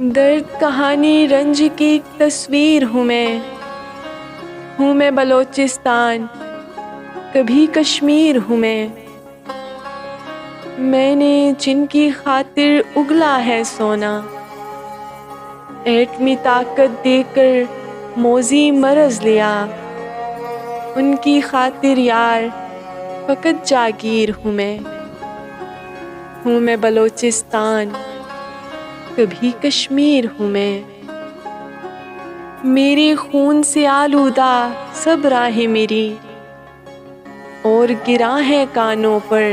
درد کہانی رنج کی ایک تصویر ہوں میں بلوچستان، کبھی کشمیر ہوں میں نے جن کی خاطر اگلا ہے سونا، ایٹمی طاقت دے کر موذی مرض لیا، ان کی خاطر یار فقط جاگیر ہوں میں بلوچستان، کبھی کشمیر ہوں میرے خون سے آلودہ سب راہیں میری، اور گراں ہے کانوں پر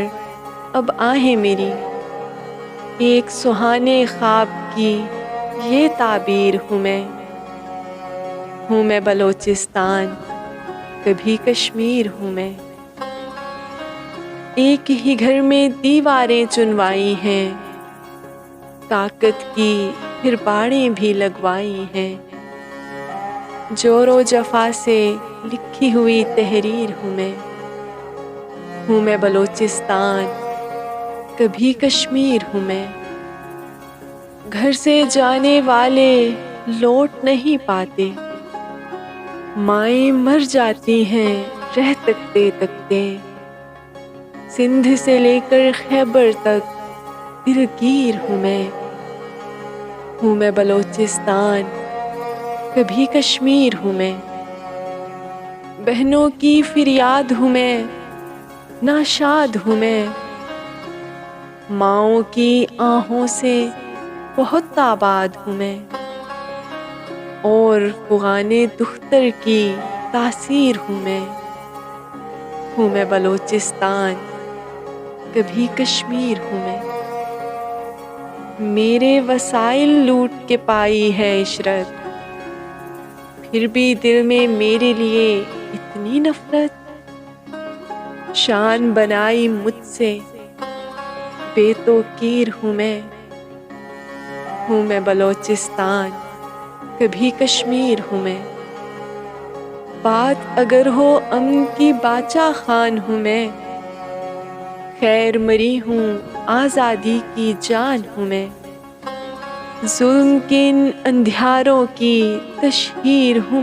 اب آہیں میری، ایک سہانے خواب کی یہ تعبیر ہوں میں بلوچستان، کبھی کشمیر ہوں میں۔ ایک ہی گھر میں دیواریں چنوائی ہیں، طاقت کی پھر باڑیں بھی لگوائی ہیں، جور و جفا سے لکھی ہوئی تحریر ہوں میں بلوچستان، کبھی کشمیر ہوں میں۔ گھر سے جانے والے لوٹ نہیں پاتے، مائیں مر جاتی ہیں رہ تکتے تکتے، سندھ سے لے کر خیبر تک دلگیر ہوں میں بلوچستان، کبھی کشمیر ہوں میں۔ بہنوں کی فریاد ہوں میں، ناشاد ہوں میں، ماؤں کی آہوں سے بہت آباد ہوں میں، اور فغان دختر کی تاثیر ہوں میں بلوچستان، کبھی کشمیر ہوں میں۔ میرے وسائل لوٹ کے پائی ہے عشرت، پھر بھی دل میں میرے لیے اتنی نفرت، شان بنائی مجھ سے بے توقیر ہوں میں بلوچستان، کبھی کشمیر ہوں میں۔ بات اگر ہو امن کی باچا خان ہوں میں، خیر مری ہوں آزادی کی جان ہوں میں، ظلم کے ان اندھیاروں کی تشہیر ہوں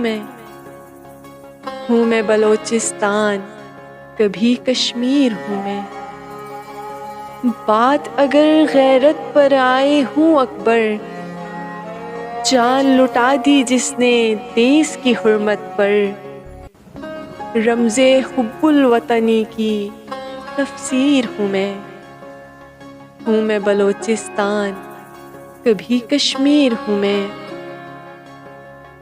میں بلوچستان، کبھی کشمیر ہوں میں۔ بات اگر غیرت پر آئے ہوں اکبر، جان لٹا دی جس نے دیس کی حرمت پر، رمز حب الوطنی کی تفسیر ہوں میں بلوچستان، کبھی کشمیر ہوں میں۔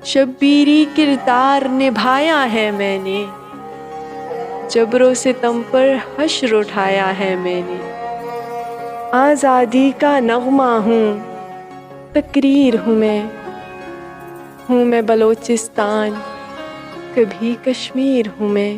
شبیری کردار نبھایا ہے میں نے، جبر و ستم پر حشر اٹھایا ہے میں نے، آزادی کا نغمہ ہوں تقریر ہوں میں بلوچستان، کبھی کشمیر ہوں میں۔